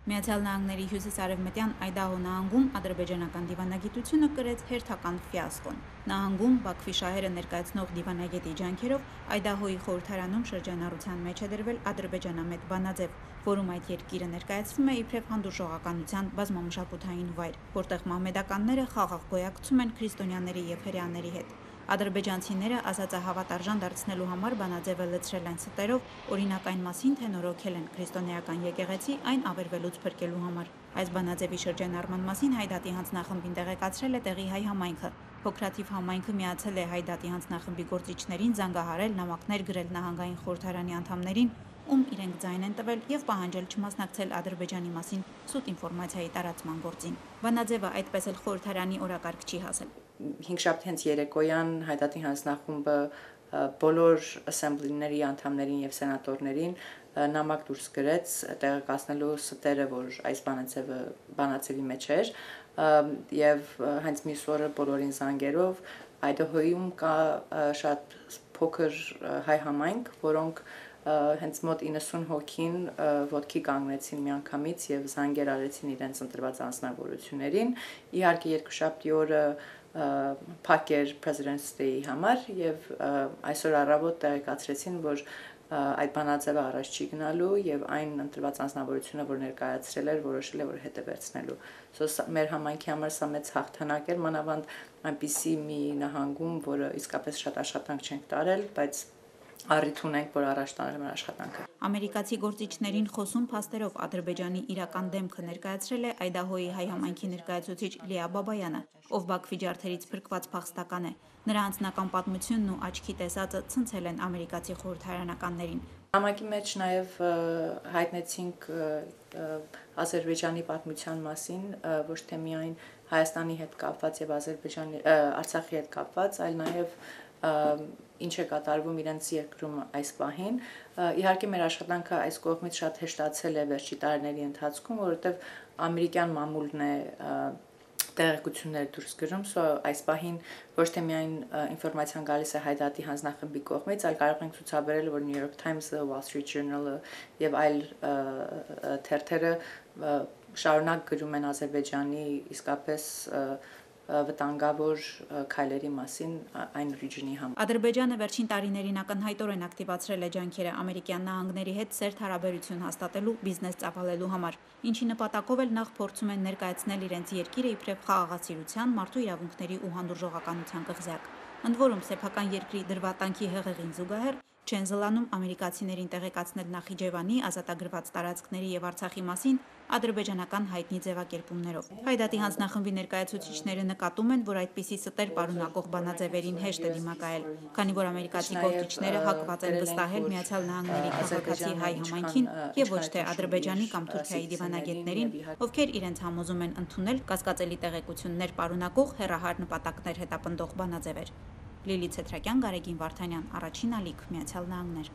Միացյալ Նահանգների հյուսիս-արևմտյան Այդահո նահանգում ադրբեջանական դիվանագիտությունը կրեց հերթական ֆիասկոն։ Նահանգում Բաքվի շահերը ներկայացնող դիվանագետի ջանքերով Այդահոյի խորհրդարանում շրջանառության մեջ է դրվել ադրբեջանամետ բանաձև, որում այդ երկիրը ներկայացվում է իբրև հանդուրժողականության բազմամշակութային վայր, որտեղ մահմեդականները խաղաղ գոյակցում են քրիստոնյաների և հրեաների հետ։ Ադրբեջանցիները ասածահավատարժան դարձնելու համար բանաձևը լցրել են ստերով, օրինակ այն մասին, թե նորոգել են քրիստոնեական եկեղեցի այն ավերվելուց փրկելու համար։ Այս բանաձևի շրջանառման մասին Հայդատի հանձնախմբին տեղեկացրել է տեղի հայ համայնքը։ Փոքրաթիվ համայնքը միացել է Հայդատի հանձնախմբի գործիչներին, զանգահարել, նամակներ գրել նահանգային խորհրդարանի անդամներին, ում իրենք ձայն են տվել և պահանջել չմասնակցել Ադրբեջանի մասին սուտ ինֆորմացիայի տարածման գործին։ Բանաձևը այդպես էլ խորհրդարանի օրակարգ չի հասել։ Հինգշաբթի հենց երեկոյան Հայդատի հանձնախումբը բոլոր ասեմբլիների անդամներին եւ սենատորներին նամակ դուրս գրեց տեղեկացնելու ստերը, որ այս բանաձևի մեջ էր, եւ հենց մյուս օրը բոլորին զանգերով Այդահոյում կա շատ փոքր հայ համայնք, որոնք հենց մոտ 90 հոգին ոտքի կանգնեցին միանգամից եւ զանգեր արեցին իրենց ընտրված անձնավորություններին։ Իհարկե երկուշաբթի օրը փակ էր President's Day-ի համար եւ այսօր առավոտ տեղեկացրեցին, որ այդ բանաձևը առաջ չի գնալու եւ այն ընտրված անձնավորությունը, որ ներկայացրել էր, որոշել է, որ հետ է վերցնելու։ Մեր համայնքի համար սա մեծ հաղթանակ էր, մանավանդ այնպիսի մի նահանգում, որը իսկապես շատ աշխատանք չենք տարել, բայց առիթ ունենք, որ առաջ տանեմ աշխատանքը։ Ամերիկացի գործիչներին խոսուն փաստերով Ադրբեջանի իրական դեմքը ներկայացրել է Այդահոյի հայ համայնքի ներկայացուցիչ Լիա Բաբայանը, ով Բաքվի ջարդերից փրկված փախստական է։ Նրա անձնական պատմությունն ու աչքի տեսածը ցնցել են ամերիկացի խորհրդարանականներին։ Նամակի մեջ նաև հայտնեցինք Ադրբեջանի պատմության մասին, ոչ թե միայն Հայաստանի հետ կապված եւ Արցախի հետ կապված, այլ նաև ինչ է կատարվում իրենց երկրում այս պահին։ Իհարկե մեր աշխատանքը այս կողմից շատ հեշտացել է վերջի տարիների ընթացքում, որովհետեւ ամերիկյան մամուլն է տեղեկություններ դուրս գրում, այս պահին ոչ թե միայն ինֆորմացիան գալիս է Հայդատի հանձնախմբի կողմից, այլ կարող ենք ցուցաբերել, որ New York Times-ը, Wall Street Journal-ը եւ այլ թերթերը շարունակ գրում են Ադրբեջանի իսկապես վտանգավոր քայլերի մասին այն ռիջնի համար։ Ադրբեջանը վերջին տարիներին ակնհայտորեն ակտիվացրել է ջանքերը Ամերիկյան նահանգների հետ սերտ հարաբերություն հաստատելու, բիզնես ծավալելու համար, ինչի նպատակով էլ նախ փորձում են ներկայացնել իրենց երկիրը իբրև խաղաղացիության, մարդու իրավունքների ու հանդուրժողականության կղզյակ։ Ընդ որում, սեփական երկրի դրվատանքի հեղեղին զուգահեռ չեն զլանում ամերիկացիներին տեղեկացնել Նախիջևանի, ազատագրված տարածքների եւ Արցախի մասին ադրբեջանական հայտնի ձևակերպումներով։ Հայդատի հանձնախմբի ներկայացուցիչները նկատում են, որ այդպիսի ստեր պարունակող բանաձևերին հեշտ է դիմակայել, քանի որ ամերիկացի գործիչները հակված են վստահել Միացյալ Նահանգների քաղաքացի հայ համայնքին եւ ոչ թե Ադրբեջանի կամ Թուրքիայի դիվանագետներին, ովքեր իրենց համոզում են ընդունել կասկածելի տեղեկություններ պարունակող հեռահար նպատակներ հետապնդող բանաձևեր։ Լիլիթ Ցեթրակյան, Գարեգին Վարդանյան, Առաջին ալիք, Միացյալ Նահանգներ։